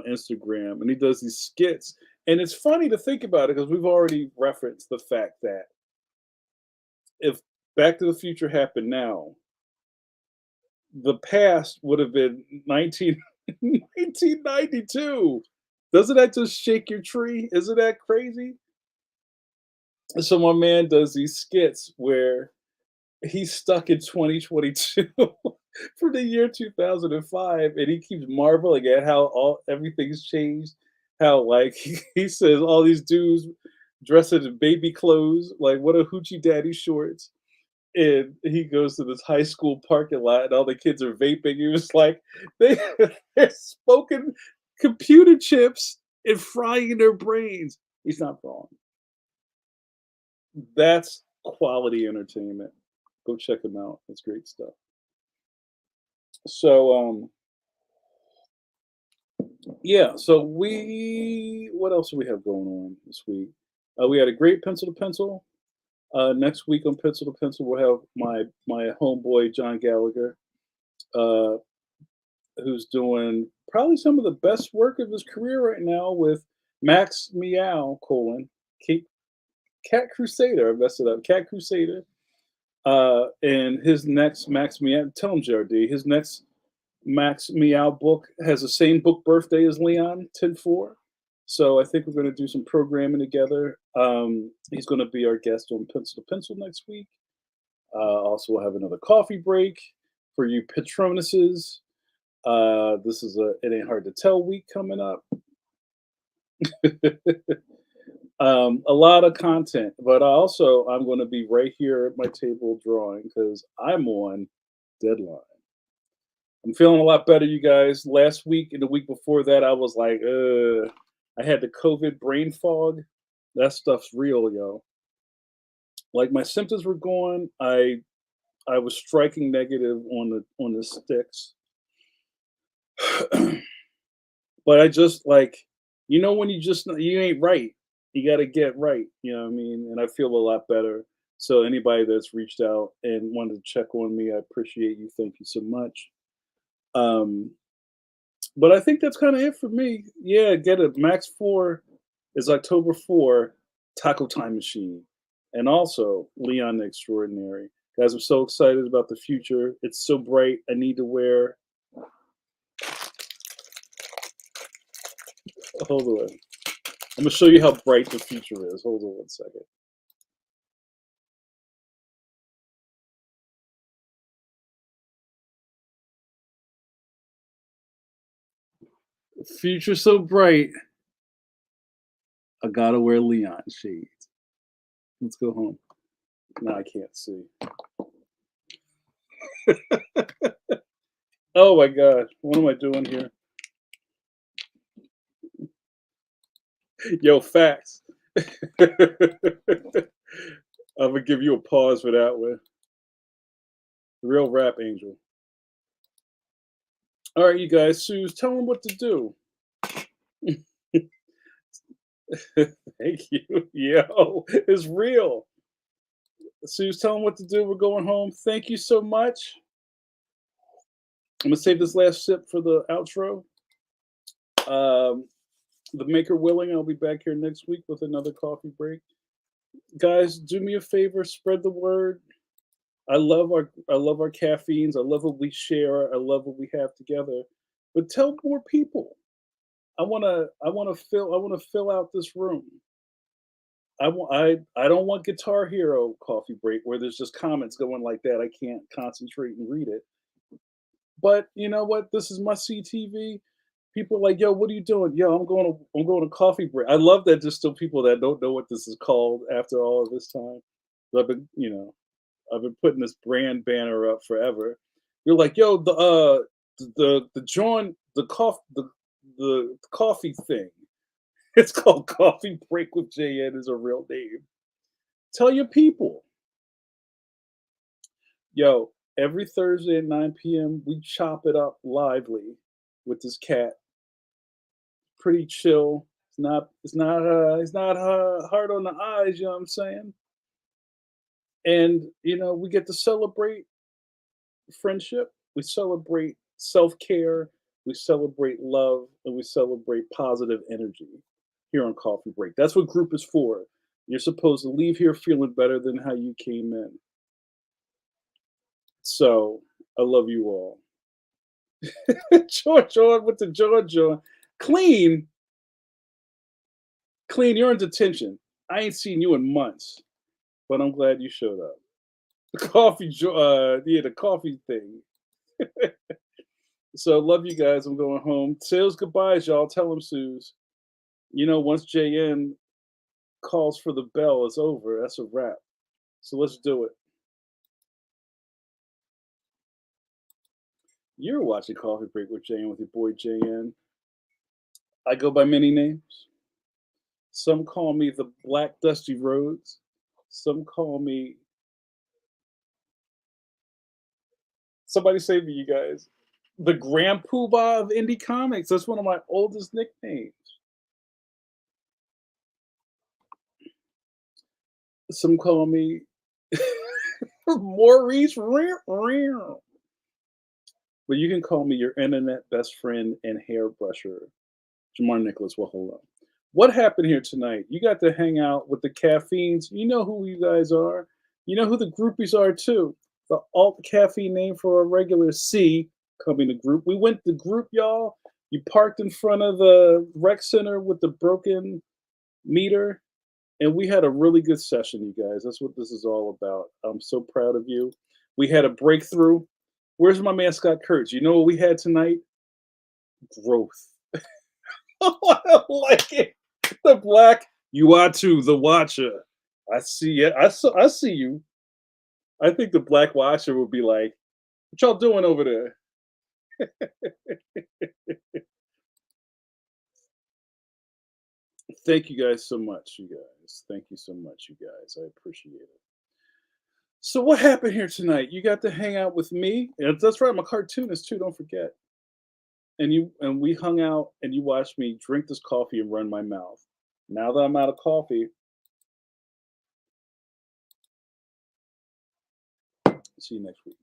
Instagram, and he does these skits. And it's funny to think about it because we've already referenced the fact that if Back to the Future happened now, the past would have been 1992. Doesn't that just shake your tree? Isn't that crazy? So my man does these skits where he's stuck in 2022 from the year 2005, and he keeps marveling at how everything's changed. How like he says all these dudes dressing in baby clothes, like what a hoochie daddy shorts. And he goes to this high school parking lot, and all the kids are vaping. He was like, they, they're smoking computer chips and frying their brains. He's not wrong. That's quality entertainment. Go check him out. It's great stuff. So, yeah. So what else do we have going on this week? We had a great pencil to pencil. Next week on Pencil to Pencil, we'll have my homeboy John Gallagher, uh, who's doing probably some of the best work of his career right now with Max Meow Cat, Cat Crusader. I messed it up. Cat Crusader. And his next Max Meow. Tell him, JRD. His next Max Meow book has the same book birthday as Leon 10-4. So I think we're going to do some programming together. He's going to be our guest on Pencil to Pencil next week. Also, we'll have another coffee break for you Patronuses. This is It Ain't Hard to Tell week coming up. A lot of content, but I'm going to be right here at my table drawing because I'm on deadline. I'm feeling a lot better, you guys. Last week and the week before that, I was like, I had the COVID brain fog. That stuff's real, yo. Like my symptoms were gone. I was striking negative on the sticks. But I just like, when you ain't right, you got to get right. You know what I mean? And I feel a lot better. So anybody that's reached out and wanted to check on me, I appreciate you. Thank you so much. But I think that's kind of it for me. Yeah, get it. Max 4 is October 4, Taco Time Machine. And also Leon the Extraordinary. Guys, I'm so excited about the future. It's so bright. I need to wear. Hold on. I'm gonna show you how bright the future is. Hold on one second. Future so bright. I gotta wear Leon shades. Let's go home. No, I can't see. Oh my god, what am I doing here? Yo, facts. I'm gonna give you a pause for that one. Real rap angel. All right, you guys, Suze, tell them what to do. Thank you. Yo, it's real. Suze, tell them what to do. We're going home. Thank you so much. I'm gonna save this last sip for the outro. Um, the maker willing, I'll be back here next week with another coffee break. Guys, do me a favor, spread the word. I love our caffeines. I love what we share. I love what we have together. But tell more people. I wanna fill out this room. I don't want Guitar Hero coffee break where there's just comments going like that. I can't concentrate and read it. But you know what? This is must see TV. People are like, yo, what are you doing? Yo, I'm going to coffee break. I love that there's still people that don't know what this is called after all of this time. But I've been putting this brand banner up forever. You're like, yo, the joint the coffee thing. It's called Coffee Break with JN is a real name. Tell your people. Yo, every Thursday at 9 p.m. we chop it up lively with this cat. Pretty chill. It's not hard on the eyes, you know what I'm saying? And we get to celebrate friendship, we celebrate self-care, we celebrate love, and we celebrate positive energy here on Coffee Break. That's what group is for. You're supposed to leave here feeling better than how you came in. So I love you all. George on with the George on. Clean, clean, you're in detention. I ain't seen you in months, but I'm glad you showed up. The yeah, the coffee thing. So love you guys. I'm going home. Sales goodbyes, y'all. Tell them, Suze. Once JN calls for the bell, it's over. That's a wrap. So let's do it. You're watching Coffee Break with JN with your boy JN. I go by many names. Some call me the Black Dusty Rhodes. Some call me. Somebody save me, you guys. The Grand Poobah of indie comics. That's one of my oldest nicknames. Some call me Maurice. But you can call me your internet best friend and hairbrusher, Jamar Nicholas Wahola. What happened here tonight? You got to hang out with the caffeines. You know who you guys are. You know who the groupies are too. The alt caffeine name for a regular C coming to group. We went to group, y'all. You parked in front of the rec center with the broken meter, and we had a really good session, you guys. That's what this is all about. I'm so proud of you. We had a breakthrough. Where's my man Scott Kurtz? You know what we had tonight? Growth. I like it. The black you are too, the watcher. I see it. I see you. I think the black watcher would be like, "What y'all doing over there?" Thank you guys so much, you guys. Thank you so much, you guys. I appreciate it. So what happened here tonight? You got to hang out with me. And that's right, I'm a cartoonist too. Don't forget. And we hung out, and you watched me drink this coffee and run my mouth. Now that I'm out of coffee, see you next week.